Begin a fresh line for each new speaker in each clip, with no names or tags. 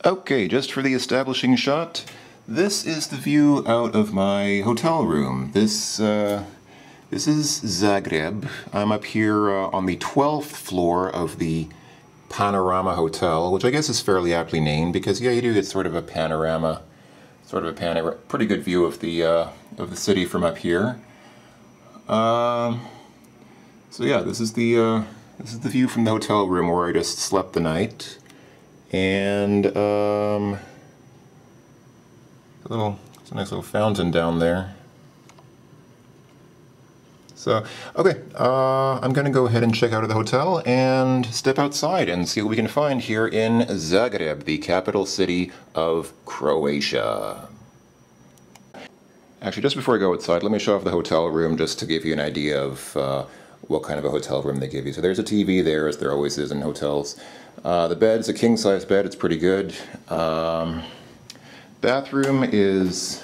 Okay, just for the establishing shot, this is the view out of my hotel room. This is Zagreb. I'm up here on the 12th floor of the Panorama Hotel, which I guess is fairly aptly named because, yeah, you do get sort of a panorama, pretty good view of the city from up here. So yeah, this is the view from the hotel room where I just slept the night. And it's a nice little fountain down there. So, okay, I'm going to go ahead and check out of the hotel and step outside and see what we can find here in Zagreb, the capital city of Croatia. Actually, just before I go outside, let me show off the hotel room just to give you an idea of what kind of a hotel room they give you. So there's a TV there, as there always is in hotels. The bed's a king-size bed, it's pretty good. Bathroom is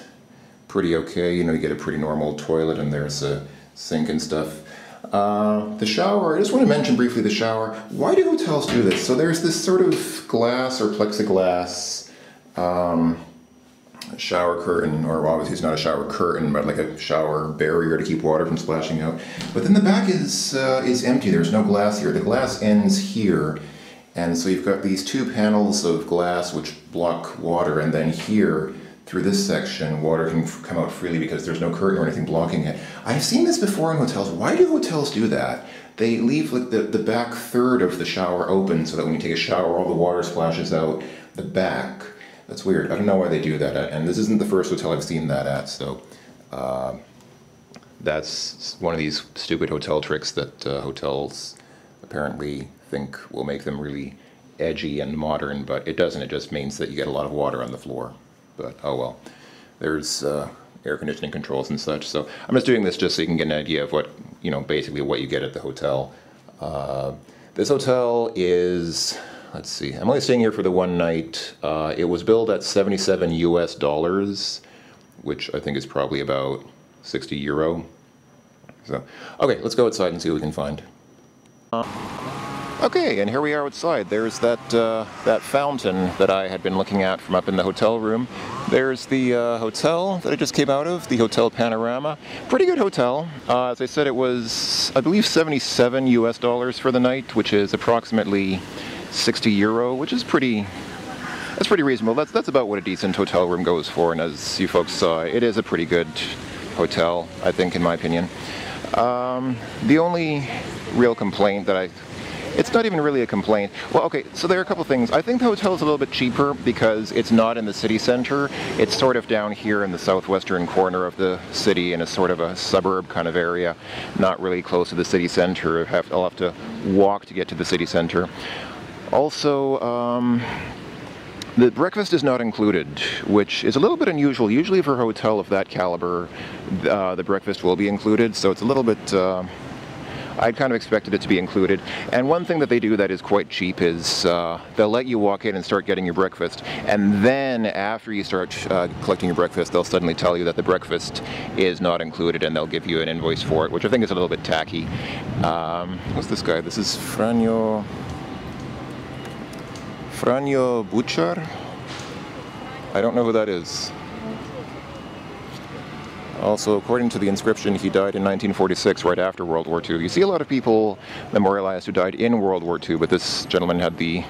pretty okay, you know, you get a pretty normal toilet and there's a sink and stuff. The shower, I just want to mention briefly the shower. Why do hotels do this? So there's this sort of glass or plexiglass shower curtain, or obviously it's not a shower curtain, but like a shower barrier to keep water from splashing out. But then the back is empty, there's no glass here. The glass ends here. And so you've got these two panels of glass which block water, and then here, through this section, water can come out freely because there's no curtain or anything blocking it. I've seen this before in hotels. Why do hotels do that? They leave like the back third of the shower open so that when you take a shower, all the water splashes out the back. That's weird. I don't know why they do that, and this isn't the first hotel I've seen that at, so that's one of these stupid hotel tricks that hotels apparently think will make them really edgy and modern, but it doesn't. It just means that you get a lot of water on the floor. But oh well. There's air conditioning controls and such. So I'm just doing this just so you can get an idea of what, you know, basically what you get at the hotel. This hotel is, let's see, I'm only staying here for the one night. It was billed at $77 US, which I think is probably about 60 euro. So, okay, let's go outside and see what we can find. Okay, and here we are outside. There's that fountain that I had been looking at from up in the hotel room. There's the hotel that I just came out of, the Hotel Panorama. Pretty good hotel. As I said, it was, I believe, $77 US for the night, which is approximately 60 euro, which is that's pretty reasonable. That's about what a decent hotel room goes for, and as you folks saw, it is a pretty good hotel, I think, in my opinion. The only real complaint that it's not even really a complaint. Well, okay, so there are a couple things. I think the hotel is a little bit cheaper because it's not in the city center. It's sort of down here in the southwestern corner of the city in a sort of a suburb kind of area, not really close to the city center. I'll have to walk to get to the city center. Also, the breakfast is not included, which is a little bit unusual. Usually for a hotel of that caliber, the breakfast will be included, so it's a little bit... I'd kind of expected it to be included. And one thing that they do that is quite cheap is they'll let you walk in and start getting your breakfast, and then after you start collecting your breakfast, they'll suddenly tell you that the breakfast is not included, and they'll give you an invoice for it, which I think is a little bit tacky. What's this guy? This is Franjo Buchar? I don't know who that is. Also, according to the inscription, he died in 1946, right after World War II. You see a lot of people memorialized who died in World War II, but this gentleman had the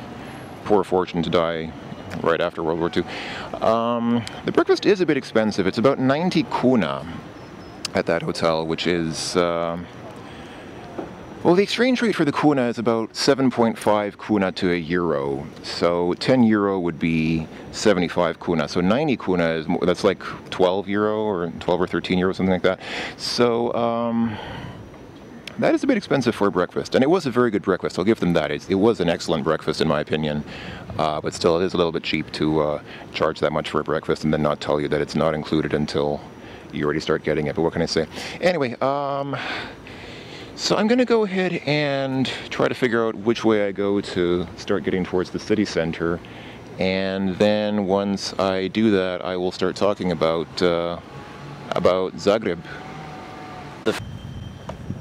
poor fortune to die right after World War II. The breakfast is a bit expensive. It's about 90 kuna at that hotel, which is... well, the exchange rate for the kuna is about 7.5 kuna to a euro. So 10 euro would be 75 kuna. So 90 kuna is more, that's like 12 euro or 12 or 13 euro, something like that. So that is a bit expensive for a breakfast. And it was a very good breakfast. I'll give them that. It was an excellent breakfast in my opinion. But still, it is a little bit cheap to charge that much for a breakfast and then not tell you that it's not included until you already start getting it. But what can I say? Anyway, so I'm going to go ahead and try to figure out which way I go to start getting towards the city center, and then once I do that, I will start talking about Zagreb.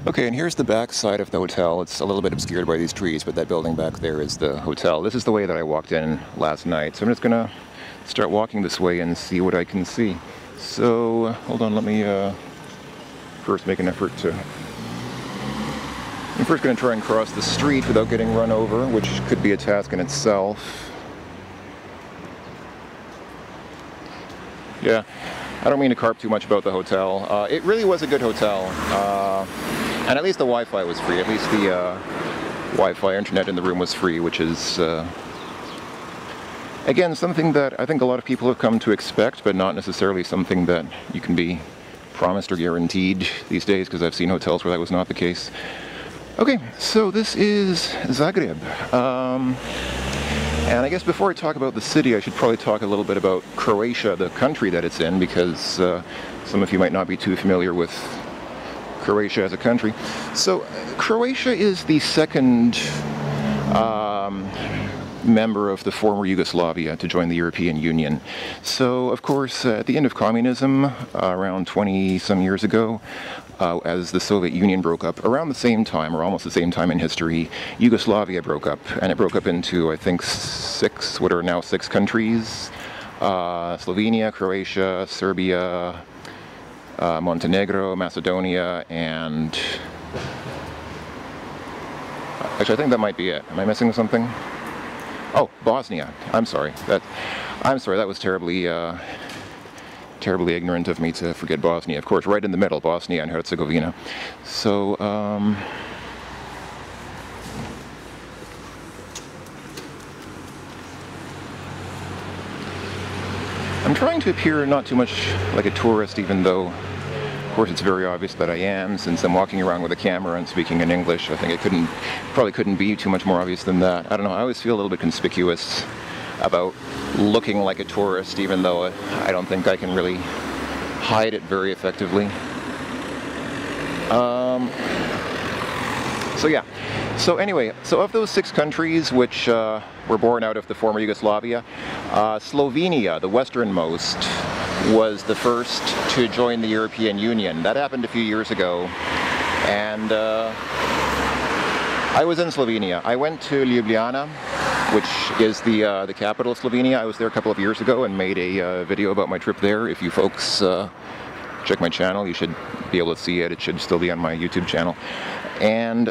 Okay, and here's the back side of the hotel. It's a little bit obscured by these trees, but that building back there is the hotel. This is the way that I walked in last night. So I'm just gonna start walking this way and see what I can see. So, hold on, let me first make an effort to... I'm first gonna try and cross the street without getting run over, which could be a task in itself. Yeah, I don't mean to carp too much about the hotel. It really was a good hotel. And at least the Wi-Fi was free. At least the Wi-Fi internet in the room was free, which is, again, something that I think a lot of people have come to expect, but not necessarily something that you can be promised or guaranteed these days, because I've seen hotels where that was not the case. Okay, so this is Zagreb. And I guess before I talk about the city, I should probably talk a little bit about Croatia, the country that it's in, because some of you might not be too familiar with Croatia as a country. So Croatia is the second member of the former Yugoslavia to join the European Union. So of course at the end of communism, around 20 some years ago, as the Soviet Union broke up, around the same time, or almost the same time in history, Yugoslavia broke up, and it broke up into, I think, what are now six countries: Slovenia, Croatia, Serbia, Montenegro, Macedonia, and actually I think that might be it. Am I missing something? Oh, Bosnia. I'm sorry. That was terribly ignorant of me to forget Bosnia. Of course, right in the middle, Bosnia and Herzegovina. So, I'm trying to appear not too much like a tourist, even though, of course, it's very obvious that I am, since I'm walking around with a camera and speaking in English. I think it probably couldn't be too much more obvious than that. I don't know, I always feel a little bit conspicuous about looking like a tourist, even though I don't think I can really hide it very effectively. So yeah. So anyway, so of those six countries which were born out of the former Yugoslavia, Slovenia, the westernmost, was the first to join the European Union. That happened a few years ago, and I was in Slovenia. I went to Ljubljana, which is the capital of Slovenia. I was there a couple of years ago and made a video about my trip there. If you folks check my channel, you should be able to see it. It should still be on my YouTube channel. And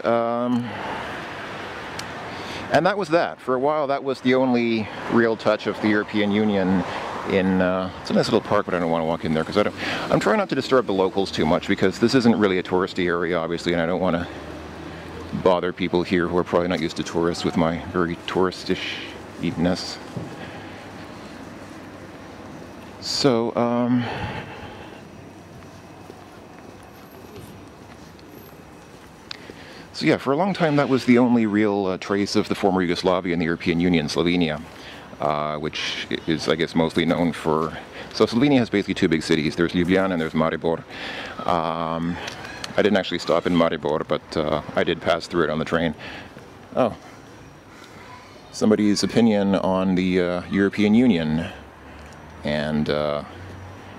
that was that. For a while, that was the only real touch of the European Union in, it's a nice little park, but I don't want to walk in there because I'm trying not to disturb the locals too much, because this isn't really a touristy area, obviously, and I don't want to bother people here who are probably not used to tourists with my very touristish-ness. So, so yeah, for a long time that was the only real trace of the former Yugoslavia in the European Union, Slovenia, which is, I guess, mostly known for... So Slovenia has basically two big cities. There's Ljubljana and there's Maribor. I didn't actually stop in Maribor, but I did pass through it on the train. Oh. Somebody's opinion on the European Union and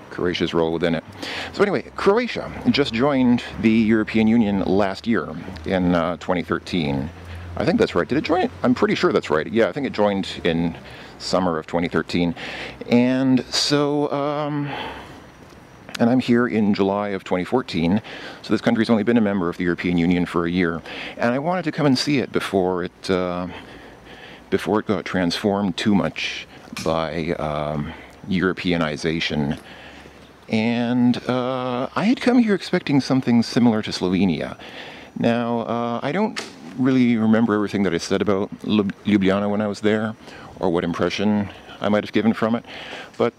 Croatia's role within it. So anyway, Croatia just joined the European Union last year in 2013. I think that's right. Did it join? I'm pretty sure that's right. Yeah, I think it joined in summer of 2013. And so, and I'm here in July of 2014, so this country's only been a member of the European Union for a year. And I wanted to come and see it before it got transformed too much by Europeanization. And I had come here expecting something similar to Slovenia. Now, I don't really remember everything that I said about Ljubljana when I was there, or what impression I might have given from it, but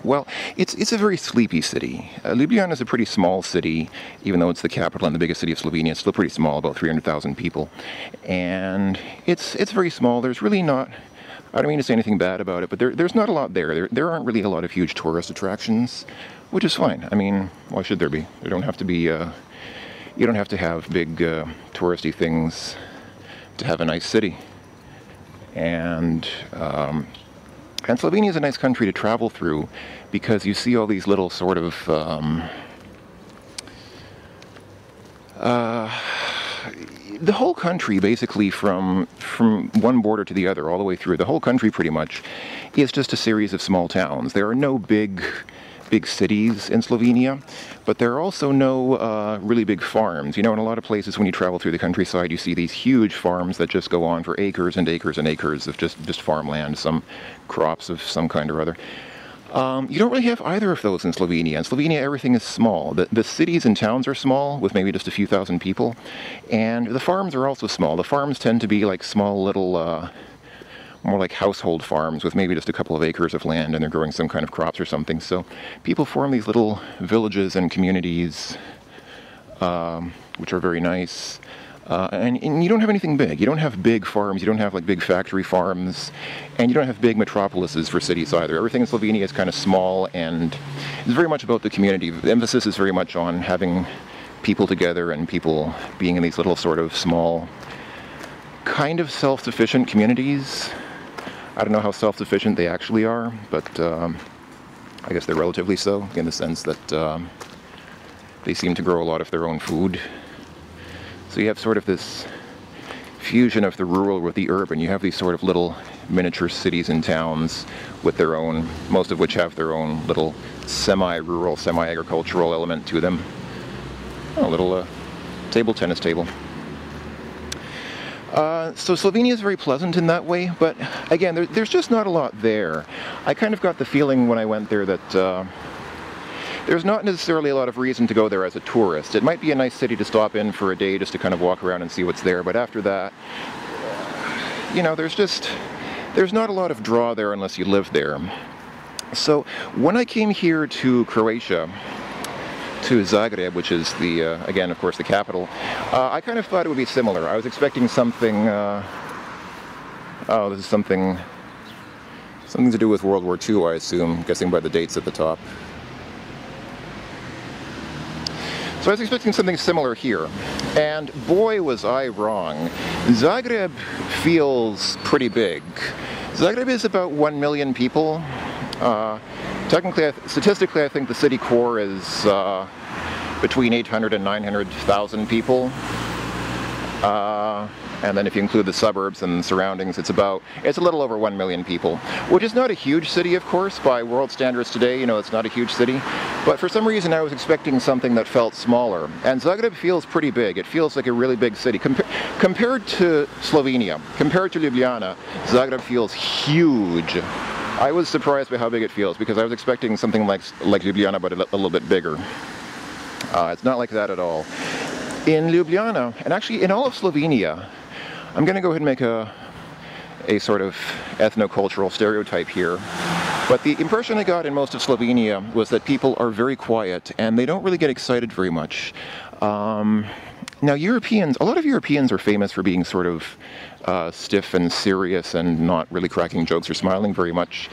well, it's a very sleepy city. Ljubljana is a pretty small city, even though it's the capital and the biggest city of Slovenia. It's still pretty small, about 300,000 people, and it's very small. There's really not, I don't mean to say anything bad about it, but there's not a lot there. There aren't really a lot of huge tourist attractions, which is fine. I mean, why should there be? There don't have to be, you don't have to have big touristy things to have a nice city. And Slovenia is a nice country to travel through, because you see all these little sort of The whole country, basically, from one border to the other, all the way through, the whole country pretty much is just a series of small towns. There are no big cities in Slovenia, but there are also no really big farms. You know, in a lot of places when you travel through the countryside, you see these huge farms that just go on for acres and acres and acres of just farmland, some crops of some kind or other. You don't really have either of those in Slovenia. In Slovenia, everything is small. The cities and towns are small, with maybe just a few thousand people, and the farms are also small. The farms tend to be like small little, more like household farms with maybe just a couple of acres of land, and they're growing some kind of crops or something. So people form these little villages and communities, which are very nice. And you don't have anything big. You don't have big farms, you don't have like big factory farms, and you don't have big metropolises for cities either. Everything in Slovenia is kind of small, and it's very much about the community. The emphasis is very much on having people together and people being in these little sort of small, kind of self-sufficient communities. I don't know how self-sufficient they actually are, but I guess they're relatively so, in the sense that they seem to grow a lot of their own food. So you have sort of this fusion of the rural with the urban. You have these sort of little miniature cities and towns with their own, most of which have their own little semi-rural, semi-agricultural element to them. A little table tennis table. So Slovenia is very pleasant in that way, but again, there's just not a lot there. I kind of got the feeling when I went there that there's not necessarily a lot of reason to go there as a tourist. It might be a nice city to stop in for a day just to kind of walk around and see what's there, but after that, you know, there's not a lot of draw there unless you live there. So when I came here to Croatia, to Zagreb, which is the, again, of course, the capital, I kind of thought it would be similar. I was expecting something, oh, this is something to do with World War II, I assume, guessing by the dates at the top. So I was expecting something similar here, and boy was I wrong. Zagreb feels pretty big. Zagreb is about 1 million people. Statistically, I think the city core is between 800 and 900,000 people. And then if you include the suburbs and the surroundings, it's a little over 1 million people, which is not a huge city, of course, by world standards today. You know, it's not a huge city. But for some reason, I was expecting something that felt smaller. And Zagreb feels pretty big. It feels like a really big city. Compared to Slovenia, compared to Ljubljana, Zagreb feels huge. I was surprised by how big it feels, because I was expecting something like Ljubljana, but a little bit bigger. It's not like that at all. In Ljubljana, and actually in all of Slovenia, I'm going to go ahead and make a sort of ethnocultural stereotype here. But the impression I got in most of Slovenia was that people are very quiet and they don't really get excited very much. Now Europeans, a lot of Europeans are famous for being sort of stiff and serious and not really cracking jokes or smiling very much.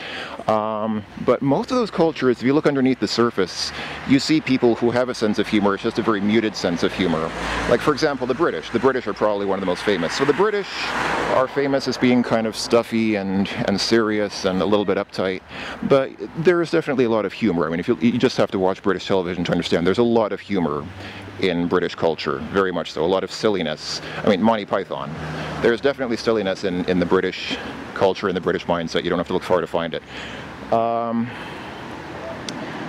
But most of those cultures, if you look underneath the surface, you see people who have a sense of humor. It's just a very muted sense of humor. Like, for example, the British. The British are probably one of the most famous. So the British are famous as being kind of stuffy and serious and a little bit uptight. But there is definitely a lot of humor. I mean, if you just have to watch British television to understand, there's a lot of humor in British culture, very much so. A lot of silliness. I mean, Monty Python. There's definitely silliness in the British culture, in the British mindset. You don't have to look far to find it.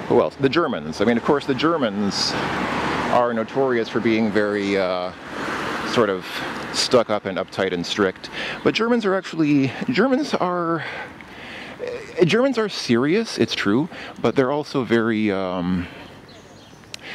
Who else? The Germans. I mean, of course, the Germans are notorious for being very sort of stuck up and uptight and strict. But Germans are serious, it's true, but they're also very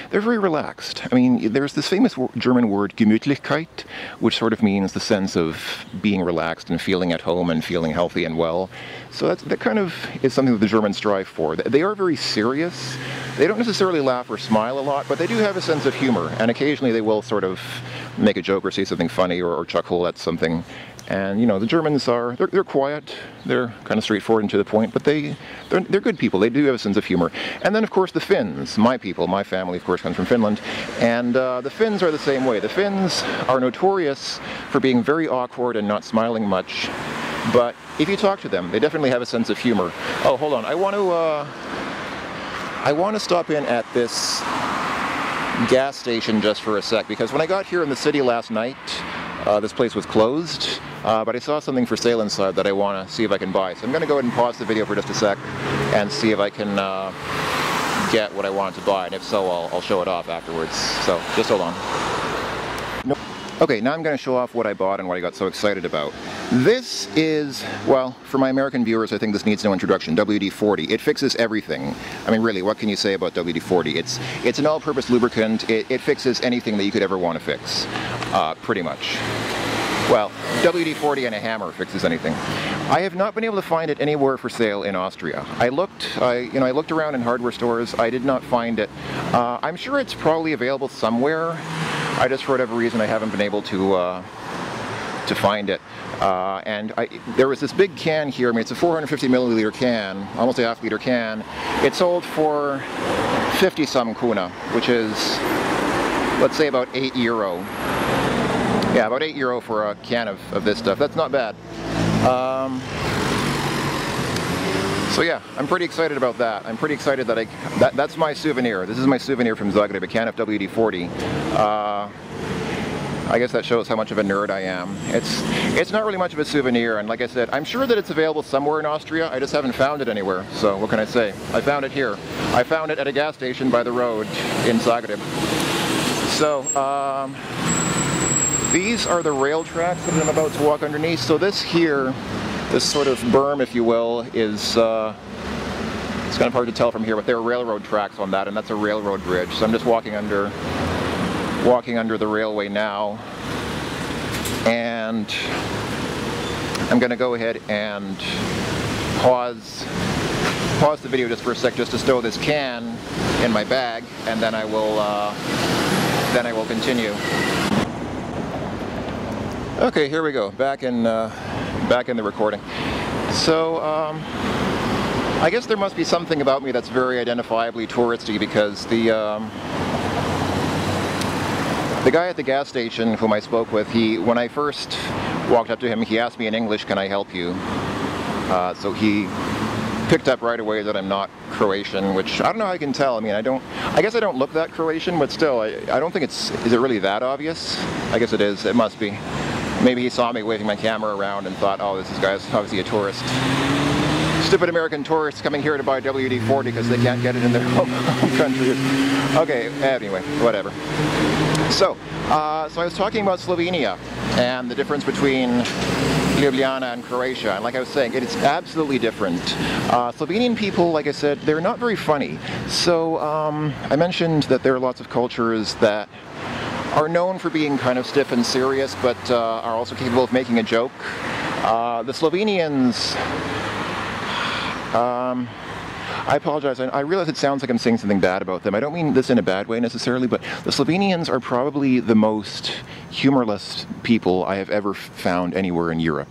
they're very relaxed. I mean, there's this famous German word, Gemütlichkeit, which sort of means the sense of being relaxed and feeling at home and feeling healthy and well. So that kind of is something that the Germans strive for. They are very serious. They don't necessarily laugh or smile a lot, but they do have a sense of humor. And occasionally they will sort of make a joke or say something funny or chuckle at something. And, you know, the Germans they're quiet, they're kind of straightforward and to the point, but they're good people. They do have a sense of humor. And then, of course, the Finns, my people, my family, of course, comes from Finland. And the Finns are the same way. The Finns are notorious for being very awkward and not smiling much. But if you talk to them, they definitely have a sense of humor. Oh, hold on. I want to stop in at this gas station just for a sec, because when I got here in the city last night, this place was closed, but I saw something for sale inside that I want to see if I can buy. So I'm going to go ahead and pause the video for just a sec and see if I can get what I wanted to buy, and if so, I'll show it off afterwards. So just hold on. Nope. Okay, now I'm going to show off what I bought and what I got so excited about. This is, well, for my American viewers, I think this needs no introduction, WD-40. It fixes everything. I mean, really, what can you say about WD-40? It's an all-purpose lubricant. It fixes anything that you could ever want to fix, pretty much. Well, WD-40 and a hammer fixes anything. I have not been able to find it anywhere for sale in Austria. I looked around in hardware stores. I did not find it. I'm sure it's probably available somewhere. I just, for whatever reason, I haven't been able to find it. There was this big can here. I mean, it's a 450 milliliter can, almost a half-liter can. It sold for 50-some kuna, which is, let's say, about €8. Yeah, about €8 for a can of this stuff. That's not bad. So yeah, I'm pretty excited about that. I'm pretty excited that that's my souvenir. This is my souvenir from Zagreb, a can of WD-40. I guess that shows how much of a nerd I am. It's not really much of a souvenir, and like I said, I'm sure that it's available somewhere in Austria. I just haven't found it anywhere. So what can I say? I found it here. I found it at a gas station by the road in Zagreb. So these are the rail tracks that I'm about to walk underneath. So this here, this sort of berm, if you will, is it's kind of hard to tell from here, but there are railroad tracks on that, and that's a railroad bridge. So I'm just walking under the railway now, and I'm going to go ahead and pause the video just for a sec, just to stow this can in my bag, and then I will continue. Okay, here we go. Back in the recording. So I guess there must be something about me that's very identifiably touristy, because the guy at the gas station whom I spoke with, when I first walked up to him, he asked me in English, "Can I help you?" So he picked up right away that I'm not Croatian, which I don't know how I can tell. I mean, I guess I don't look that Croatian, but still, I don't think is it really that obvious? I guess it is. It must be. Maybe he saw me waving my camera around and thought, oh, this guy's obviously a tourist. Stupid American tourists coming here to buy WD-40 because they can't get it in their home country. Okay, anyway, whatever. So I was talking about Slovenia and the difference between Ljubljana and Croatia, and like I was saying, it is absolutely different. Slovenian people, like I said, they're not very funny. So I mentioned that there are lots of cultures that are known for being kind of stiff and serious, but are also capable of making a joke. The Slovenians, I apologize, I realize it sounds like I'm saying something bad about them. I don't mean this in a bad way necessarily, but the Slovenians are probably the most humorless people I have ever found anywhere in Europe.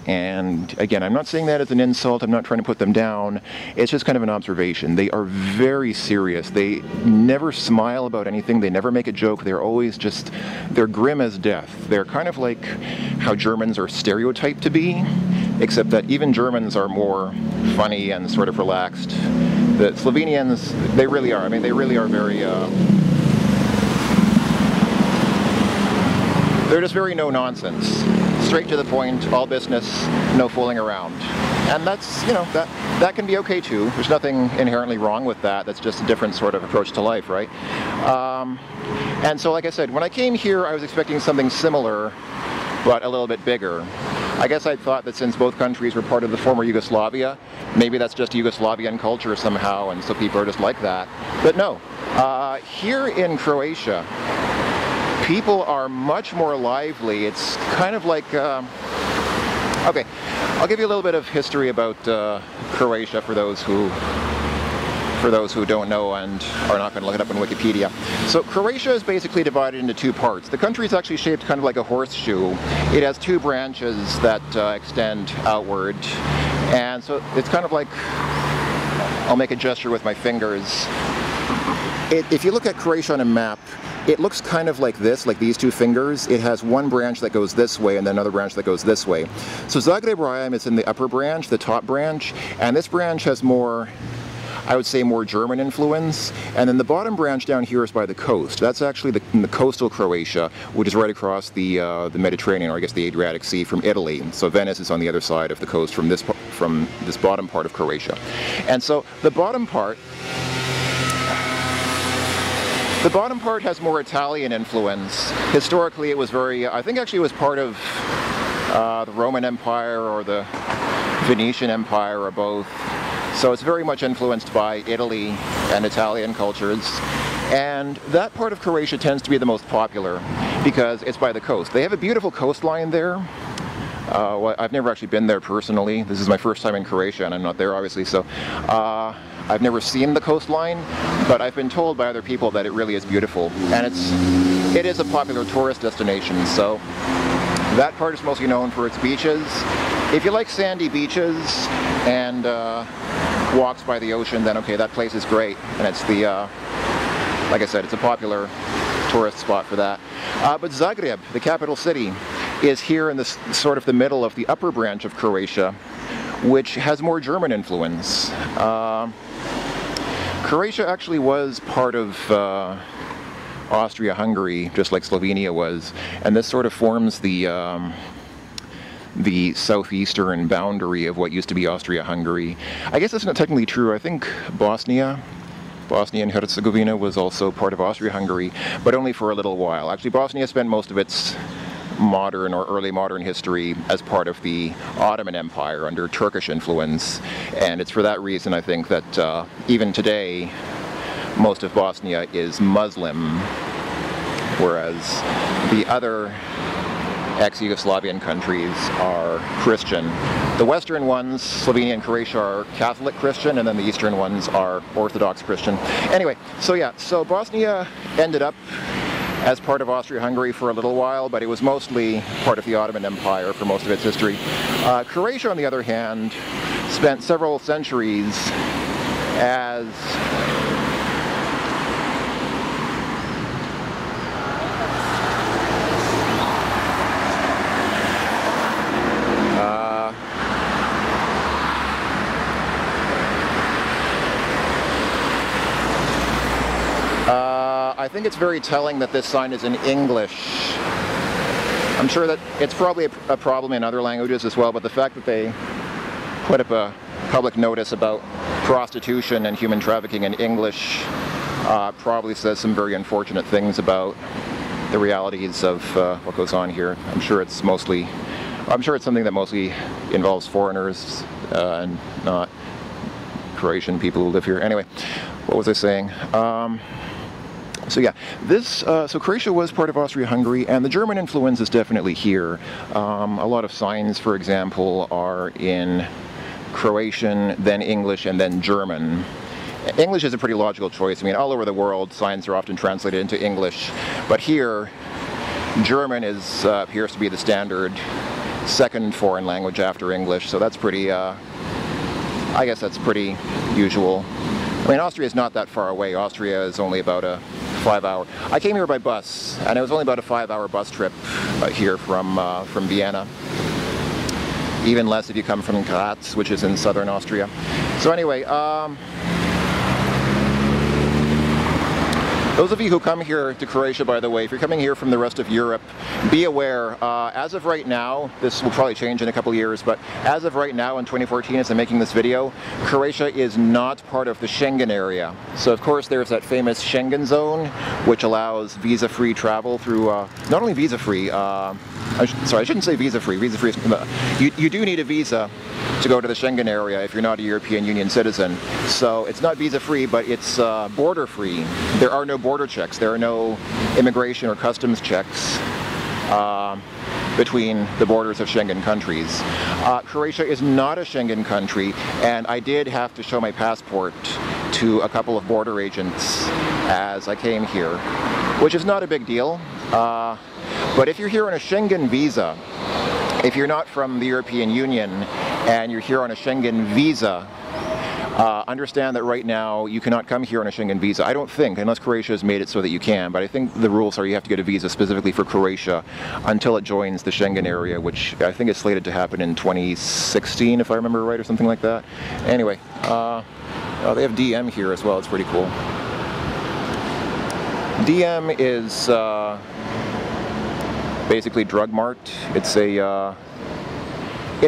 And again, I'm not saying that as an insult, I'm not trying to put them down, it's just kind of an observation. They are very serious, they never smile about anything, they never make a joke, they're always just, they're grim as death. They're kind of like how Germans are stereotyped to be, except that even Germans are more funny and sort of relaxed. The Slovenians, they really are, I mean, they really are very, they're just very no-nonsense. Straight to the point, all business, no fooling around. And that's, you know, that can be okay too. There's nothing inherently wrong with that. That's just a different sort of approach to life, right? And so, like I said, when I came here, I was expecting something similar, but a little bit bigger. I guess I thought that since both countries were part of the former Yugoslavia, maybe that's just Yugoslavian culture somehow, and so people are just like that. But no, here in Croatia, people are much more lively. It's kind of like, okay, I'll give you a little bit of history about Croatia for those who don't know and are not going to look it up on Wikipedia. So Croatia is basically divided into two parts. The country is actually shaped kind of like a horseshoe. It has two branches that extend outward, and so it's kind of like, I'll make a gesture with my fingers. If you look at Croatia on a map, it looks kind of like this, like these two fingers. It has one branch that goes this way and then another branch that goes this way. So Zagreb where I am is in the upper branch, the top branch, and this branch has more, I would say more German influence. And then the bottom branch down here is by the coast. That's actually the coastal Croatia, which is right across the Mediterranean, or I guess the Adriatic Sea from Italy. So Venice is on the other side of the coast from this bottom part of Croatia. And so the bottom part has more Italian influence. Historically, it was very, I think actually it was part of the Roman Empire or the Venetian Empire or both. So it's very much influenced by Italy and Italian cultures. And that part of Croatia tends to be the most popular because it's by the coast. They have a beautiful coastline there. Well, I've never actually been there personally. This is my first time in Croatia and I'm not there obviously, so I've never seen the coastline, but I've been told by other people that it really is beautiful. And it is a popular tourist destination, so that part is mostly known for its beaches. If you like sandy beaches and walks by the ocean, then okay, that place is great. And it's the, like I said, it's a popular tourist spot for that. But Zagreb, the capital city, is here in this sort of the middle of the upper branch of Croatia, which has more German influence. Croatia actually was part of Austria-Hungary, just like Slovenia was, and this sort of forms the southeastern boundary of what used to be Austria-Hungary. I guess that's not technically true. I think Bosnia and Herzegovina was also part of Austria-Hungary, but only for a little while. Actually, Bosnia spent most of its modern or early modern history as part of the Ottoman Empire under Turkish influence, and it's for that reason I think that even today most of Bosnia is Muslim, whereas the other ex-Yugoslavian countries are Christian. The western ones, Slovenia and Croatia, are Catholic Christian, and then the eastern ones are Orthodox Christian. Anyway, so yeah, so Bosnia ended up as part of Austria-Hungary for a little while, but it was mostly part of the Ottoman Empire for most of its history. Croatia, on the other hand, spent several centuries as I think it's very telling that this sign is in English. I'm sure that it's probably a problem in other languages as well, but the fact that they put up a public notice about prostitution and human trafficking in English probably says some very unfortunate things about the realities of what goes on here. I'm sure it's something that mostly involves foreigners and not Croatian people who live here. Anyway, what was I saying? So yeah, so Croatia was part of Austria-Hungary, and the German influence is definitely here. A lot of signs, for example, are in Croatian, then English, and then German. English is a pretty logical choice. I mean, all over the world, signs are often translated into English, but here, German appears to be the standard second foreign language after English, so that's pretty, I guess that's pretty usual. I mean, Austria is not that far away. Austria is only about a 5-hour. I came here by bus, and it was only about a 5-hour bus trip here from Vienna. Even less if you come from Graz, which is in southern Austria. So anyway, those of you who come here to Croatia, by the way, if you're coming here from the rest of Europe, be aware, as of right now, this will probably change in a couple years, but as of right now in 2014 as I'm making this video, Croatia is not part of the Schengen area. So of course there's that famous Schengen zone, which allows visa-free travel through, not only visa-free, sorry, I shouldn't say visa-free, visa-free is, you do need a visa to go to the Schengen area if you're not a European Union citizen. So it's not visa-free, but it's border-free. There are no border checks. There are no immigration or customs checks between the borders of Schengen countries. Croatia is not a Schengen country, and I did have to show my passport to a couple of border agents as I came here, which is not a big deal. But if you're here on a Schengen visa, if you're not from the European Union and you're here on a Schengen visa, understand that right now you cannot come here on a Schengen visa. I don't think, unless Croatia has made it so that you can, but I think the rules are you have to get a visa specifically for Croatia until it joins the Schengen area, which I think is slated to happen in 2016, if I remember right, or something like that. Anyway, Oh, they have DM here as well. It's pretty cool. DM is basically drug mart. It's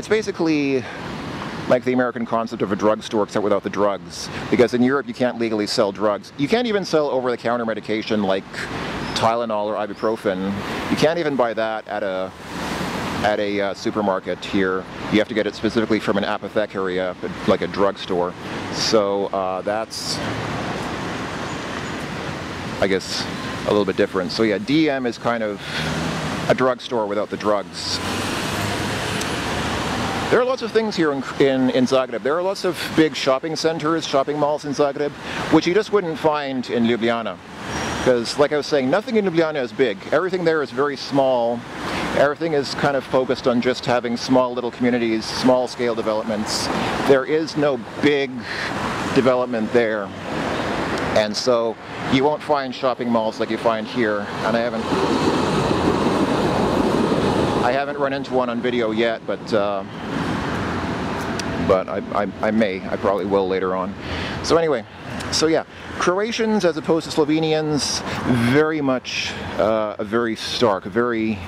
basically like the American concept of a drugstore, except without the drugs. Because in Europe you can't legally sell drugs. You can't even sell over-the-counter medication like Tylenol or ibuprofen. You can't even buy that at a supermarket here. You have to get it specifically from an apothecary, like a drugstore. So that's, I guess, a little bit different. So yeah, DM is kind of a drugstore without the drugs. There are lots of things here in Zagreb. There are lots of big shopping centers, shopping malls in Zagreb, which you just wouldn't find in Ljubljana. Because, like I was saying, nothing in Ljubljana is big. Everything there is very small. Everything is kind of focused on just having small little communities, small scale developments. There is no big development there. And so you won't find shopping malls like you find here. And I haven't run into one on video yet, but I probably will later on. So anyway, so yeah, Croatians as opposed to Slovenians, very much a very stark, very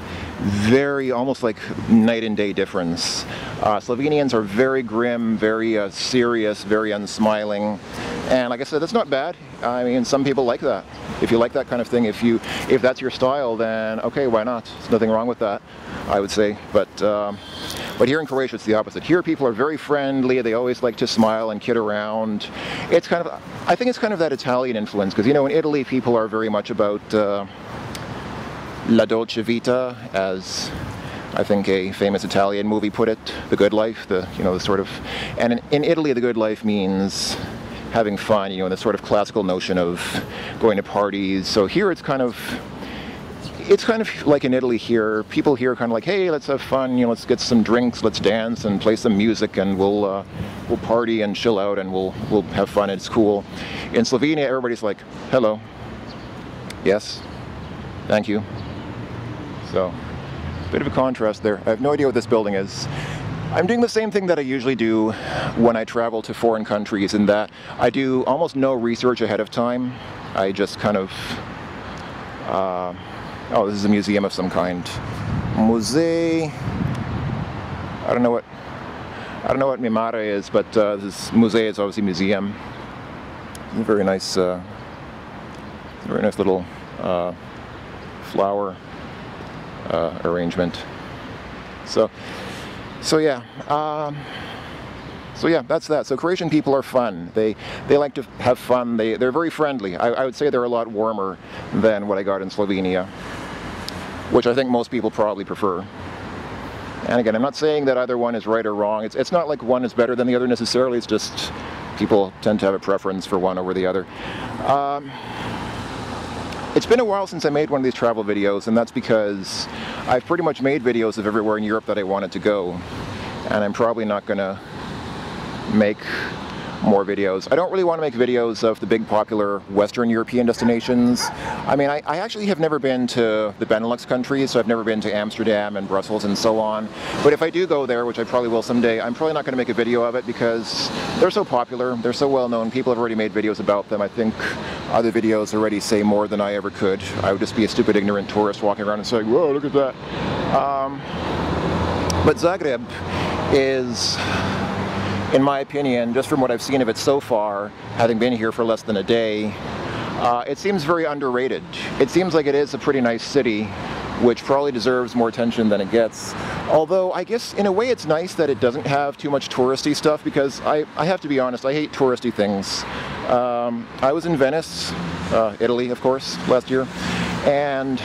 almost like night and day difference. Slovenians are very grim, very serious, very unsmiling, and like I said, that's not bad. I mean, some people like that. If you like that kind of thing, if that's your style, then okay, why not? There's nothing wrong with that, I would say. But here in Croatia, it's the opposite. Here, people are very friendly. They always like to smile and kid around. It's kind of, I think it's kind of that Italian influence, because you know, in Italy, people are very much about La Dolce Vita, as I think a famous Italian movie put it, The Good Life. The sort of, and in Italy, the good life means having fun. You know, the sort of classical notion of going to parties. So here, it's kind of like in Italy here. People here are kind of like, hey, let's have fun. You know, let's get some drinks, let's dance and play some music, and we'll party and chill out, and we'll have fun. It's cool. In Slovenia, everybody's like, hello, yes, thank you. So, a bit of a contrast there. I have no idea what this building is. I'm doing the same thing that I usually do when I travel to foreign countries, in that I do almost no research ahead of time. I just kind of, oh, this is a museum of some kind. Musée, I don't know what Mimara is, but this musée is obviously museum. It's a very nice little flower arrangement. So yeah, that's that. So Croatian people are fun. They like to have fun. They're very friendly. I would say they're a lot warmer than what I got in Slovenia, which I think most people probably prefer. And again, I'm not saying that either one is right or wrong. It's not like one is better than the other necessarily. It's just people tend to have a preference for one over the other. It's been a while since I made one of these travel videos, and that's because I've pretty much made videos of everywhere in Europe that I wanted to go, and I'm probably not going to make more videos. I don't really want to make videos of the big popular Western European destinations. I mean, I actually have never been to the Benelux countries, so I've never been to Amsterdam and Brussels and so on. But if I do go there, which I probably will someday, I'm probably not going to make a video of it because they're so popular, they're so well known, people have already made videos about them. I think other videos already say more than I ever could. I would just be a stupid ignorant tourist walking around and saying, whoa, look at that. But Zagreb is, in my opinion, just from what I've seen of it so far, having been here for less than a day, it seems very underrated. It seems like it is a pretty nice city, which probably deserves more attention than it gets. Although, I guess, in a way it's nice that it doesn't have too much touristy stuff, because I have to be honest, I hate touristy things. I was in Venice, Italy, of course, last year, and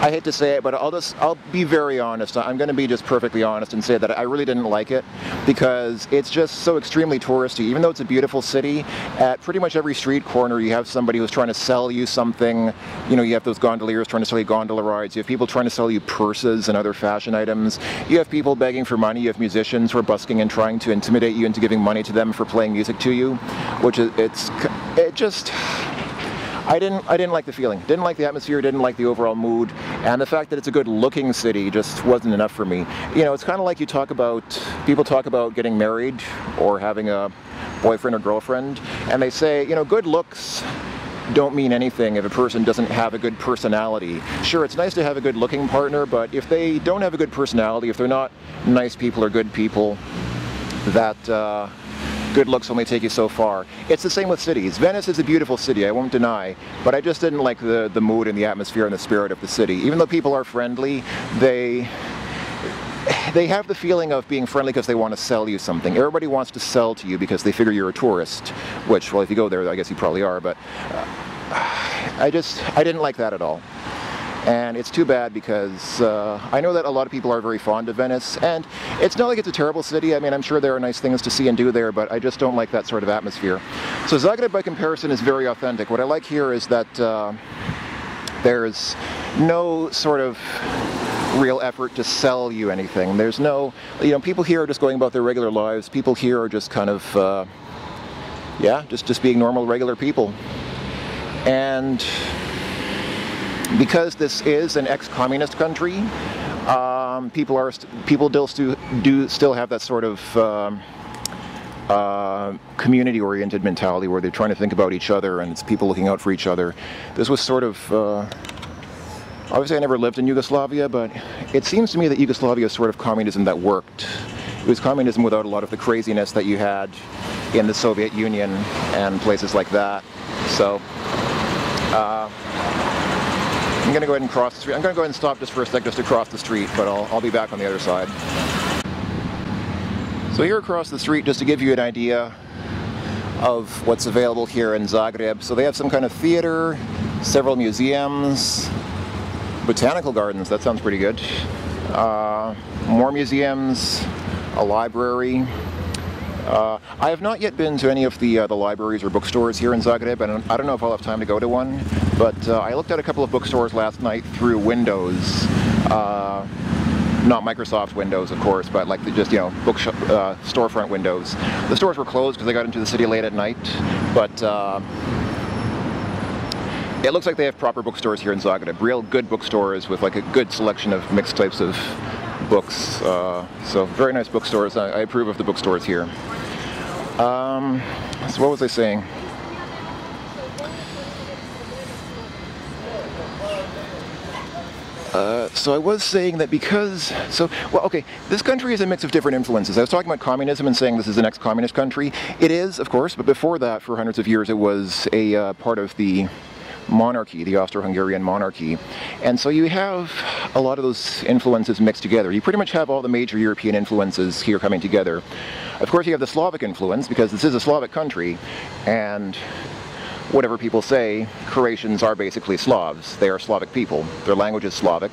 I hate to say it, but I'll be very honest. I'm going to be just perfectly honest and say that I really didn't like it, because it's just so extremely touristy. Even though it's a beautiful city, at pretty much every street corner you have somebody who's trying to sell you something. You know, you have those gondoliers trying to sell you gondola rides. You have people trying to sell you purses and other fashion items. You have people begging for money. You have musicians who are busking and trying to intimidate you into giving money to them for playing music to you, which is, I didn't like the feeling. Didn't like the atmosphere, didn't like the overall mood, and the fact that it's a good looking city just wasn't enough for me. You know, it's kind of like people talk about getting married or having a boyfriend or girlfriend, and they say, you know, good looks don't mean anything if a person doesn't have a good personality. Sure, it's nice to have a good looking partner, but if they don't have a good personality, if they're not nice people or good people, that good looks only take you so far. It's the same with cities. Venice is a beautiful city, I won't deny, but I just didn't like the mood and the atmosphere and the spirit of the city. Even though people are friendly, they have the feeling of being friendly because they want to sell you something. Everybody wants to sell to you because they figure you're a tourist, which, well, if you go there, I guess you probably are, but I didn't like that at all. And it's too bad because I know that a lot of people are very fond of Venice, and it's not like it's a terrible city. I mean, I'm sure there are nice things to see and do there, but I just don't like that sort of atmosphere. So Zagreb, by comparison, is very authentic. What I like here is that there's no sort of real effort to sell you anything. There's no, you know, people here are just going about their regular lives. People here are just kind of, yeah, just being normal, regular people. And because this is an ex-communist country, people do still have that sort of community-oriented mentality where they're trying to think about each other and it's people looking out for each other. This was sort of, obviously I never lived in Yugoslavia, but it seems to me that Yugoslavia is sort of communism that worked. It was communism without a lot of the craziness that you had in the Soviet Union and places like that. So, I'm going to go ahead and cross the street. I'm going to go ahead and stop just for a sec just to cross the street, but I'll be back on the other side. So here across the street, just to give you an idea of what's available here in Zagreb. So they have some kind of theater, several museums, botanical gardens, that sounds pretty good. More museums, a library. I have not yet been to any of the libraries or bookstores here in Zagreb, and I don't know if I'll have time to go to one, but I looked at a couple of bookstores last night through Windows. Not Microsoft Windows, of course, but like just, you know, storefront windows. The stores were closed because I got into the city late at night, but it looks like they have proper bookstores here in Zagreb. Real good bookstores with like a good selection of mixed types of books. So very nice bookstores. I approve of the bookstores here. So what was I saying? So I was saying that because, well, okay, this country is a mix of different influences. I was talking about communism and saying this is an ex-communist country. It is, of course, but before that, for hundreds of years, it was a part of the monarchy, the Austro-Hungarian monarchy. And so you have a lot of those influences mixed together. You pretty much have all the major European influences here coming together. Of course, you have the Slavic influence, because this is a Slavic country, and whatever people say, Croatians are basically Slavs. They are Slavic people. Their language is Slavic,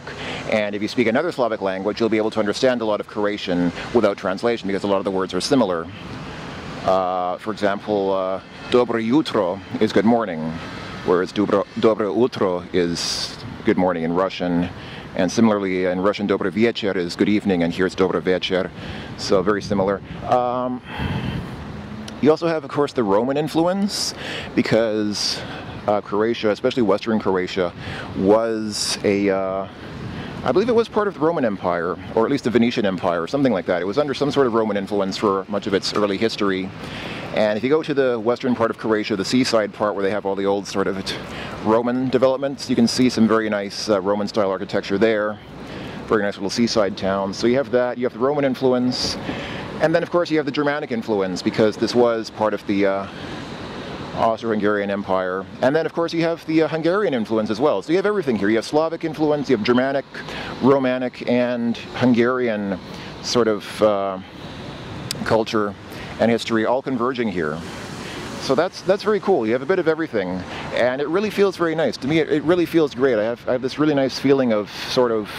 and if you speak another Slavic language, you'll be able to understand a lot of Croatian without translation, because a lot of the words are similar. For example, dobro jutro is good morning, whereas dobro utro is good morning in Russian, and similarly in Russian dobro večer is good evening, and here it's dobro večer, so very similar. You also have, of course, the Roman influence, because Croatia, especially Western Croatia, was I believe it was part of the Roman Empire, or at least the Venetian Empire, something like that. It was under some sort of Roman influence for much of its early history. And if you go to the western part of Croatia, the seaside part where they have all the old sort of Roman developments, you can see some very nice Roman-style architecture there. Very nice little seaside town. So you have that, you have the Roman influence, and then of course you have the Germanic influence, because this was part of the Austro-Hungarian Empire. And then of course you have the Hungarian influence as well. So you have everything here. You have Slavic influence, you have Germanic, Romanic, and Hungarian sort of culture and history all converging here. So that's very cool. You have a bit of everything, and it really feels very nice. To me, it really feels great. I have this really nice feeling of sort of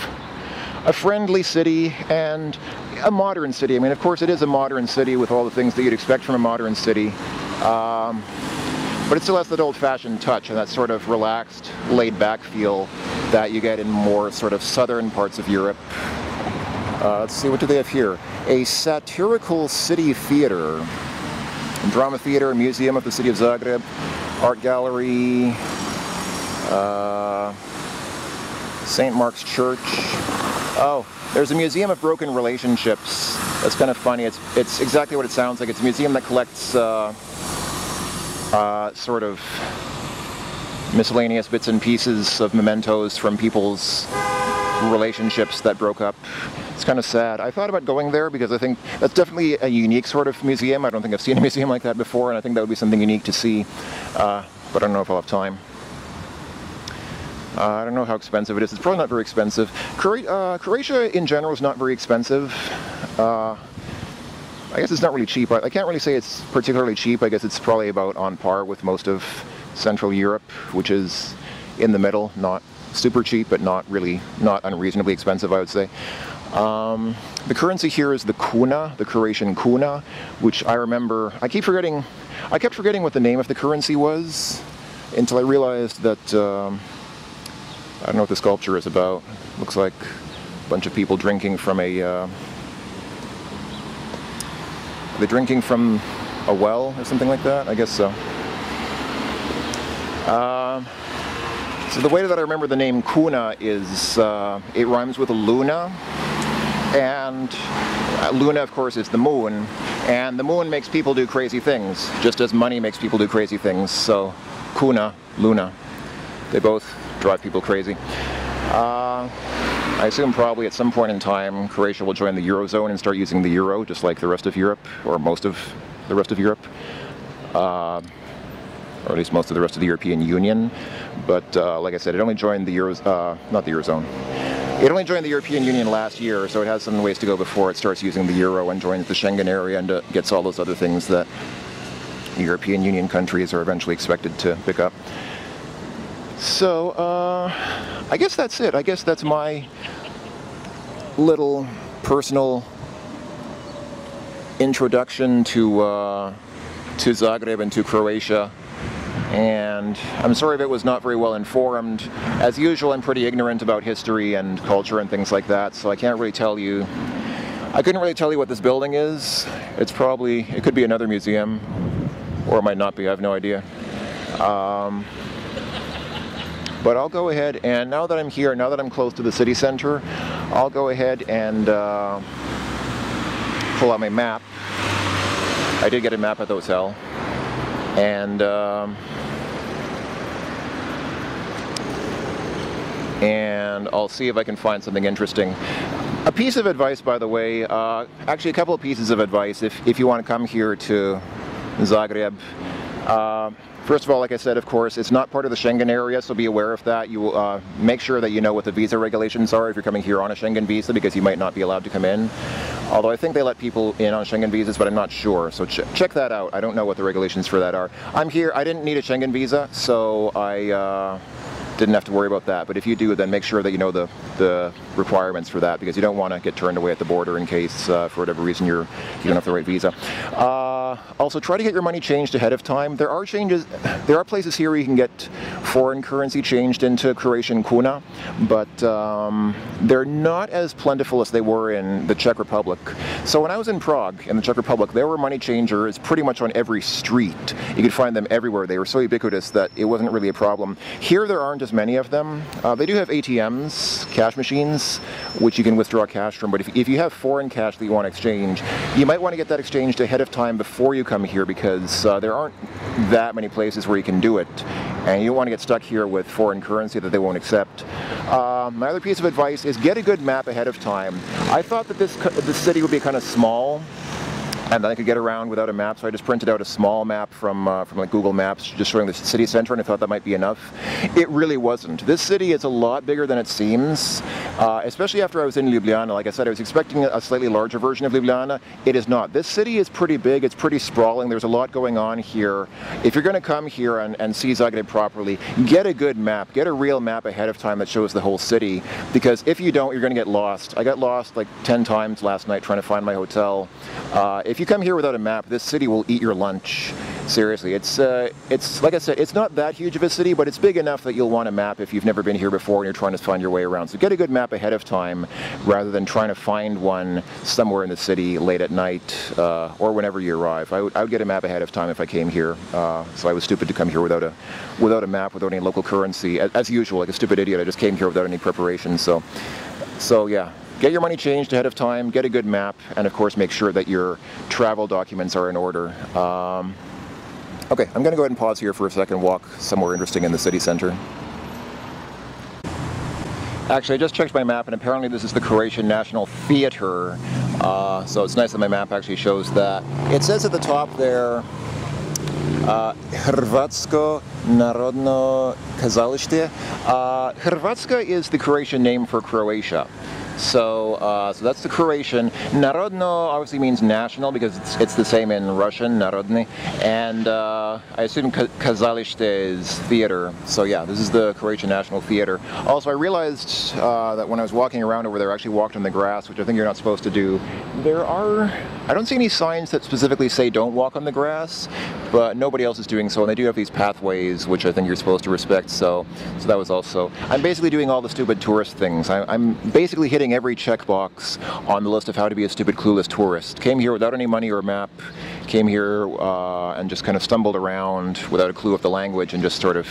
a friendly city and a modern city. I mean, of course, it is a modern city with all the things that you'd expect from a modern city. But it still has that old-fashioned touch and that sort of relaxed, laid-back feel that you get in more sort of southern parts of Europe. Let's see, what do they have here? A satirical city theater, drama theater, museum of the city of Zagreb, art gallery, St. Mark's Church. Oh, there's a Museum of Broken Relationships. That's kind of funny. It's exactly what it sounds like. It's a museum that collects sort of miscellaneous bits and pieces of mementos from people's relationships that broke up. It's kind of sad. I thought about going there because I think that's definitely a unique sort of museum. I don't think I've seen a museum like that before, and I think that would be something unique to see, but I don't know if I'll have time. I don't know how expensive it is. It's probably not very expensive. Croatia in general is not very expensive. I guess it's not really cheap. I can't really say it's particularly cheap. I guess it's probably about on par with most of Central Europe, which is in the middle. Not super cheap, but not unreasonably expensive, I would say. The currency here is the kuna, the Croatian kuna, which I remember. I kept forgetting what the name of the currency was until I realized that. I don't know what the sculpture is about. Looks like a bunch of people drinking from a. They're drinking from a well or something like that. I guess so. So the way that I remember the name kuna is it rhymes with Luna, and Luna, of course, is the moon, and the moon makes people do crazy things, just as money makes people do crazy things. So kuna, Luna, they both drive people crazy. I assume probably at some point in time Croatia will join the Eurozone and start using the euro, just like the rest of Europe, or most of the rest of Europe. Or at least most of the rest of the European Union. But like I said, it only joined the not the Eurozone. It only joined the European Union last year, so it has some ways to go before it starts using the euro and joins the Schengen area and gets all those other things that European Union countries are eventually expected to pick up. So I guess that's it. I guess that's my little personal introduction to Zagreb and to Croatia. And I'm sorry if it was not very well informed. As usual, I'm pretty ignorant about history and culture and things like that, so I can't really tell you. I couldn't really tell you what this building is. It could be another museum, or it might not be, I have no idea. But I'll go ahead, and now that I'm here, now that I'm close to the city center, I'll go ahead and pull out my map. I did get a map at the hotel. And I'll see if I can find something interesting. A piece of advice, by the way, actually a couple of pieces of advice if you want to come here to Zagreb. First of all, like I said, of course, it's not part of the Schengen area, so be aware of that. You make sure that you know what the visa regulations are if you're coming here on a Schengen visa, because you might not be allowed to come in. Although I think they let people in on Schengen visas, but I'm not sure. So check that out. I don't know what the regulations for that are. I'm here. I didn't need a Schengen visa, so I didn't have to worry about that. But if you do, then make sure that you know the requirements for that, because you don't want to get turned away at the border in case, for whatever reason, you don't have the right visa. Also, try to get your money changed ahead of time. There are places here where you can get foreign currency changed into Croatian kuna, but they're not as plentiful as they were in the Czech Republic. So when I was in Prague, in the Czech Republic, there were money changers pretty much on every street. You could find them everywhere. They were so ubiquitous that it wasn't really a problem. Here there aren't as many of them. They do have ATMs, cash machines, which you can withdraw cash from, but if you have foreign cash that you want to exchange, you might want to get that exchanged ahead of time before you come here, because there aren't that many places where you can do it, and you don't want to get stuck here with foreign currency that they won't accept. My other piece of advice is get a good map ahead of time. I thought that this city would be kind of small, and that I could get around without a map, so I just printed out a small map from like Google Maps, just showing the city center, and I thought that might be enough. It really wasn't. This city is a lot bigger than it seems, especially after I was in Ljubljana. Like I said, I was expecting a slightly larger version of Ljubljana. It is not. This city is pretty big, it's pretty sprawling, there's a lot going on here. If you're going to come here and see Zagreb properly, get a good map, get a real map ahead of time that shows the whole city, because if you don't, you're going to get lost. I got lost like 10 times last night trying to find my hotel. If you come here without a map, this city will eat your lunch. Seriously, it's like I said, it's not that huge of a city, but it's big enough that you'll want a map if you've never been here before and you're trying to find your way around. So get a good map ahead of time rather than trying to find one somewhere in the city late at night or whenever you arrive. I would get a map ahead of time if I came here. So I was stupid to come here without a map, without any local currency. As usual, like a stupid idiot, I just came here without any preparation. So yeah. Get your money changed ahead of time, get a good map, and of course make sure that your travel documents are in order. Okay, I'm going to go ahead and pause here for a second, walk somewhere interesting in the city center. Actually, I just checked my map, and apparently this is the Croatian National Theater. So it's nice that my map actually shows that. It says at the top there, Hrvatsko Narodno Kazalište. Hrvatska is the Croatian name for Croatia. So that's the Croatian. Narodno obviously means national because it's the same in Russian, Narodny. And I assume Kazalište is theater. So yeah, this is the Croatian National Theater. Also, I realized that when I was walking around over there, I actually walked on the grass, which I think you're not supposed to do. I don't see any signs that specifically say don't walk on the grass, but nobody else is doing so. And they do have these pathways, which I think you're supposed to respect. So that was also, I'm basically doing all the stupid tourist things. I'm basically hitting every checkbox on the list of how to be a stupid, clueless tourist. Came here without any money or map, came here and just kind of stumbled around without a clue of the language and just sort of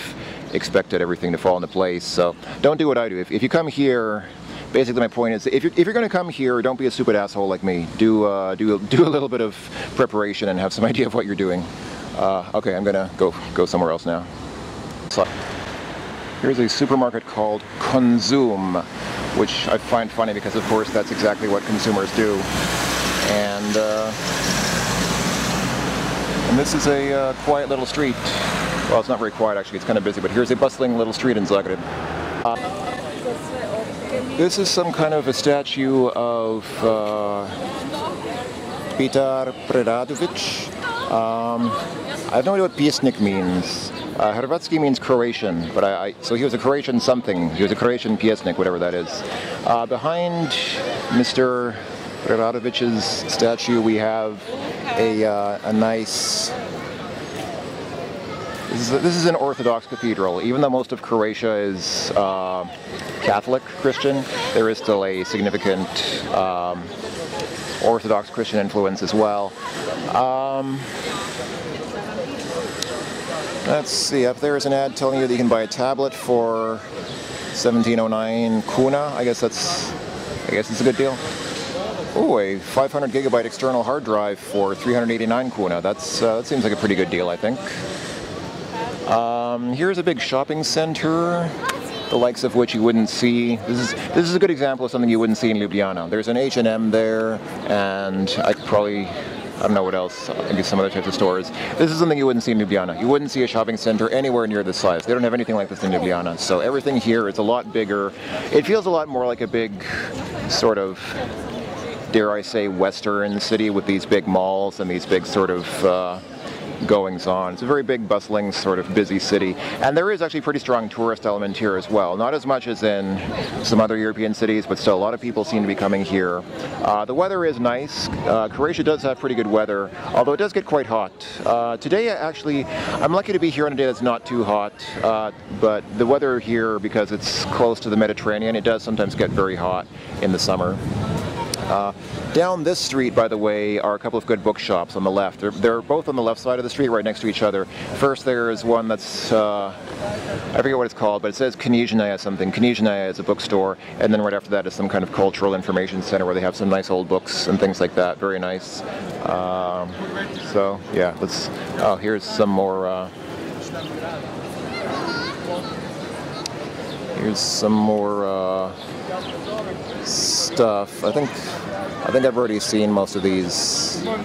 expected everything to fall into place. So don't do what I do. If you come here, basically my point is, if you're going to come here, don't be a stupid asshole like me. Do a little bit of preparation and have some idea of what you're doing. Okay, I'm gonna go somewhere else now. So, here's a supermarket called Konsum, which I find funny because, of course, that's exactly what consumers do. And this is a quiet little street. Well, it's not very quiet, actually. It's kind of busy, but here's a bustling little street in Zagreb. This is some kind of a statue of Petar Preradovic. I have no idea what pjesnik means. Hrvatski means Croatian, but so he was a Croatian something. He was a Croatian pjesnik, whatever that is. Behind Mr. Preradović's statue, we have a nice. This is an Orthodox cathedral. Even though most of Croatia is Catholic Christian, there is still a significant Orthodox Christian influence as well. Let's see, up there is an ad telling you that you can buy a tablet for 1709 kuna. I guess it's a good deal. Oh, a 500 gigabyte external hard drive for 389 kuna. That seems like a pretty good deal, I think. Here's a big shopping center, the likes of which you wouldn't see. This is a good example of something you wouldn't see in Ljubljana. There's an H&M there, and I don't know what else, maybe some other types of stores. This is something you wouldn't see in Ljubljana. You wouldn't see a shopping center anywhere near this size. They don't have anything like this in Ljubljana. So everything here is a lot bigger. It feels a lot more like a big sort of, dare I say, Western city with these big malls and these big sort of goings on. It's a very big, bustling, sort of busy city. And there is actually a pretty strong tourist element here as well. Not as much as in some other European cities, but still a lot of people seem to be coming here. The weather is nice. Croatia does have pretty good weather, although it does get quite hot. Today, actually, I'm lucky to be here on a day that's not too hot, but the weather here, because it's close to the Mediterranean, it does sometimes get very hot in the summer. Down this street, by the way, are a couple of good bookshops on the left. They're both on the left side of the street, right next to each other. First, there is one that's, I forget what it's called, but it says Knjižnija something. Knjižnija is a bookstore, and then right after that is some kind of cultural information center where they have some nice old books and things like that. Very nice. So, yeah, here's some more, stuff. I think I've already seen most of these. Well,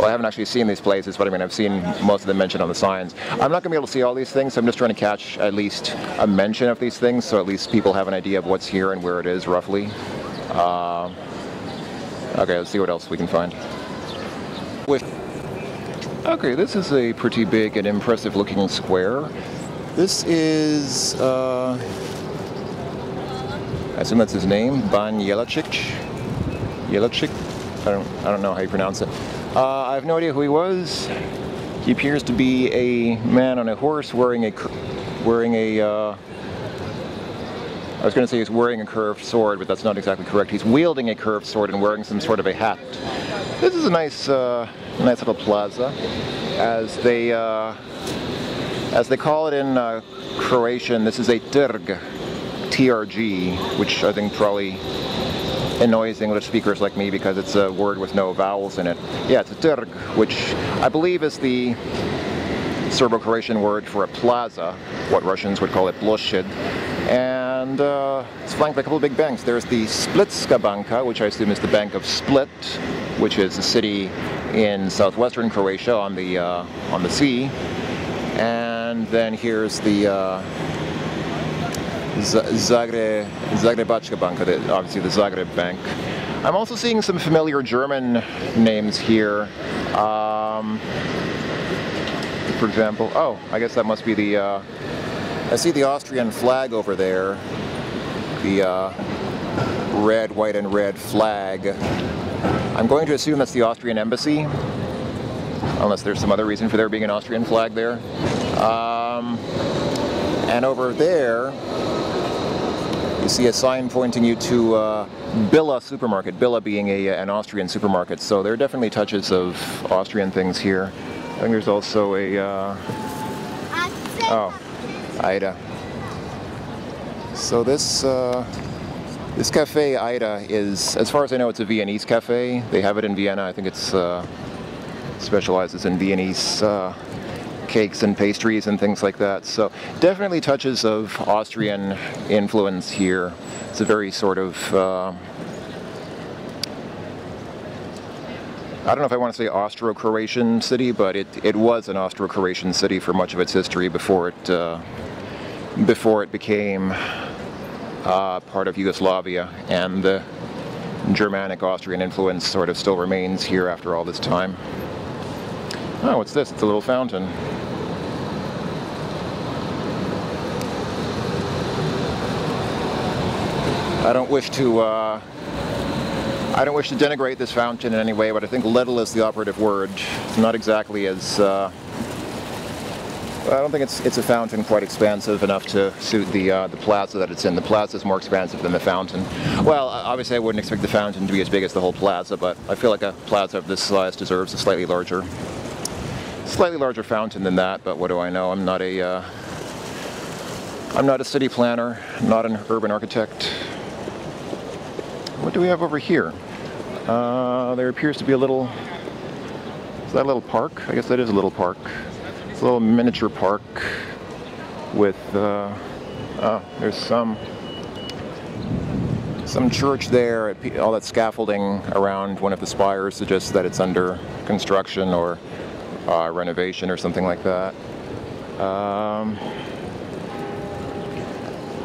I haven't actually seen these places, but I mean, I've seen most of them mentioned on the signs. I'm not going to be able to see all these things, so I'm just trying to catch at least a mention of these things, so at least people have an idea of what's here and where it is, roughly. Okay, let's see what else we can find. Okay, this is a pretty big and impressive looking square. This is, I assume that's his name, Ban Jelačić. I don't know how you pronounce it. I have no idea who he was. He appears to be a man on a horse wearing a I was going to say he's wearing a curved sword, but that's not exactly correct. He's wielding a curved sword and wearing some sort of a hat. This is a nice little plaza, as they call it in Croatian. This is a trg, T-R-G, which I think probably annoys English speakers like me because it's a word with no vowels in it. Yeah, it's a trg, which I believe is the Serbo-Croatian word for a plaza, what Russians would call it ploshchad. And it's flanked by a couple of big banks. There's the Splitska banka, which I assume is the Bank of Split, which is a city in southwestern Croatia on the sea. And then here's the Zagrebačka banka, obviously the Zagreb bank. I'm also seeing some familiar German names here. For example, oh, I guess that must be the, I see the Austrian flag over there. The red, white, and red flag. I'm going to assume that's the Austrian embassy, unless there's some other reason for there being an Austrian flag there. And over there, you see a sign pointing you to Billa supermarket, Billa being an Austrian supermarket. So there are definitely touches of Austrian things here. I think there's also a, oh, Ida. So this cafe, Ida, is, as far as I know, it's a Viennese cafe. They have it in Vienna. I think it's specializes in Viennese cakes and pastries and things like that. So definitely touches of Austrian influence here. It's a very sort of, I don't know if I want to say Austro-Croatian city, but it was an Austro-Croatian city for much of its history before it became part of Yugoslavia, and the Germanic Austrian influence sort of still remains here after all this time. Oh, what's this? It's a little fountain. I don't wish to denigrate this fountain in any way, but I think little is the operative word. It's not exactly as I don't think it's a fountain quite expansive enough to suit the plaza that it's in. The plaza is more expansive than the fountain. Well, obviously I wouldn't expect the fountain to be as big as the whole plaza, but I feel like a plaza of this size deserves a slightly larger fountain than that. But what do I know? I'm not a city planner, not an urban architect. What do we have over here? There appears to be a little. Is that a little park? I guess that is a little park. It's a little miniature park with, oh, there's some church there. All that scaffolding around one of the spires suggests that it's under construction or renovation or something like that.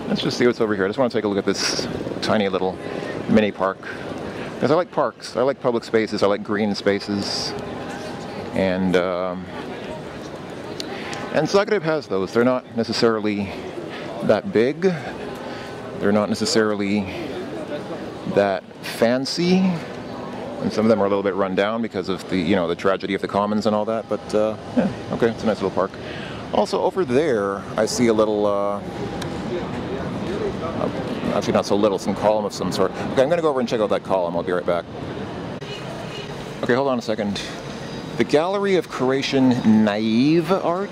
Let's just see what's over here. I just want to take a look at this tiny little mini park. Because I like parks. I like public spaces. I like green spaces. And Zagreb has those. They're not necessarily that big. They're not necessarily that fancy. And some of them are a little bit run down because of the, you know, the tragedy of the commons and all that. But yeah, okay, it's a nice little park. Also over there, I see a little, actually not so little, some column of some sort. Okay, I'm going to go over and check out that column. I'll be right back. Okay, hold on a second. The Gallery of Croatian Naive Art.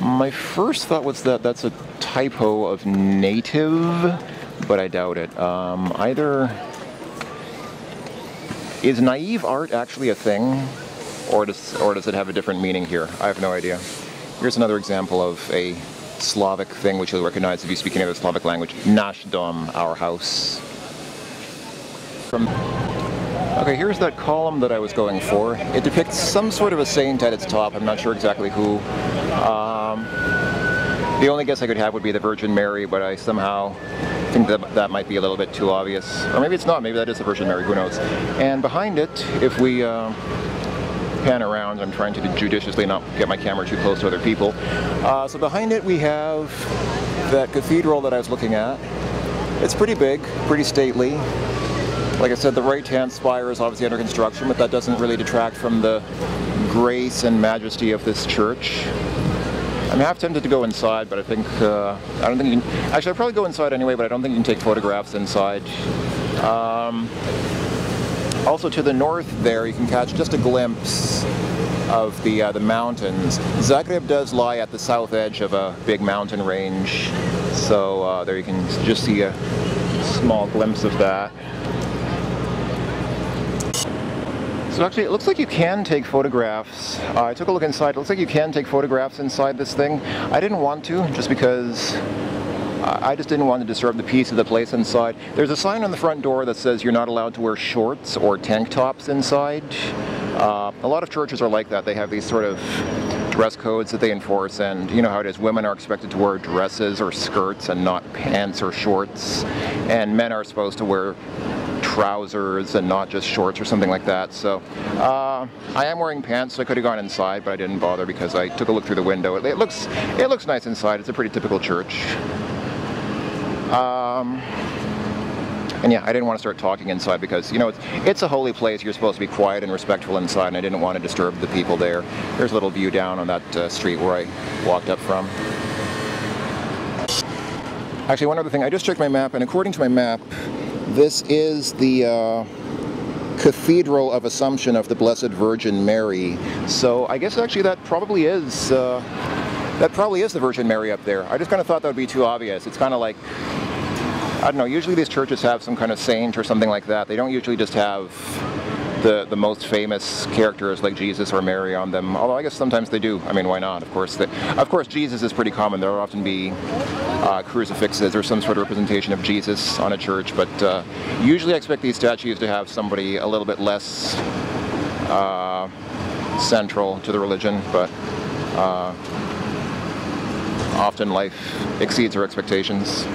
My first thought was that that's a typo of native, but I doubt it. Is naive art actually a thing, or does it have a different meaning here? I have no idea. Here's another example of a Slavic thing which you'll recognize if you speak any other Slavic language. Naš dom, our house. Okay, here's that column that I was going for. It depicts some sort of a saint at its top. I'm not sure exactly who. The only guess I could have would be the Virgin Mary, but I somehow think that might be a little bit too obvious. Or maybe it's not. Maybe that is the Virgin Mary. Who knows? And behind it, if we pan around, I'm trying to judiciously not get my camera too close to other people. So behind it we have that cathedral that I was looking at. It's pretty big, pretty stately. Like I said, the right-hand spire is obviously under construction, but that doesn't really detract from the grace and majesty of this church. I'm half tempted to go inside, but I think, I don't think you can, actually I'd probably go inside anyway, but I don't think you can take photographs inside. Also to the north there, you can catch just a glimpse of the mountains. Zagreb does lie at the south edge of a big mountain range, so there you can just see a small glimpse of that. So actually, it looks like you can take photographs. I took a look inside. It looks like you can take photographs inside this thing. I didn't want to, just because I just didn't want to disturb the peace of the place inside. There's a sign on the front door that says you're not allowed to wear shorts or tank tops inside. A lot of churches are like that. They have these sort of dress codes that they enforce, and you know how it is. Women are expected to wear dresses or skirts and not pants or shorts, and men are supposed to wear trousers and not just shorts or something like that. So I am wearing pants, so I could have gone inside, but I didn't bother because I took a look through the window. It looks nice inside. It's a pretty typical church. And yeah, I didn't want to start talking inside because, you know, it's a holy place. You're supposed to be quiet and respectful inside, and I didn't want to disturb the people there. There's a little view down on that street where I walked up from. Actually, one other thing. I just checked my map, and according to my map, this is the Cathedral of Assumption of the Blessed Virgin Mary. So I guess actually that probably is the Virgin Mary up there. I just kind of thought that would be too obvious. It's kind of like, I don't know, usually these churches have some kind of saint or something like that. They don't usually just have the most famous characters like Jesus or Mary on them, although I guess sometimes they do. I mean, why not? Of course Jesus is pretty common. There will often be crucifixes or some sort of representation of Jesus on a church, but usually I expect these statues to have somebody a little bit less central to the religion, but often life exceeds our expectations.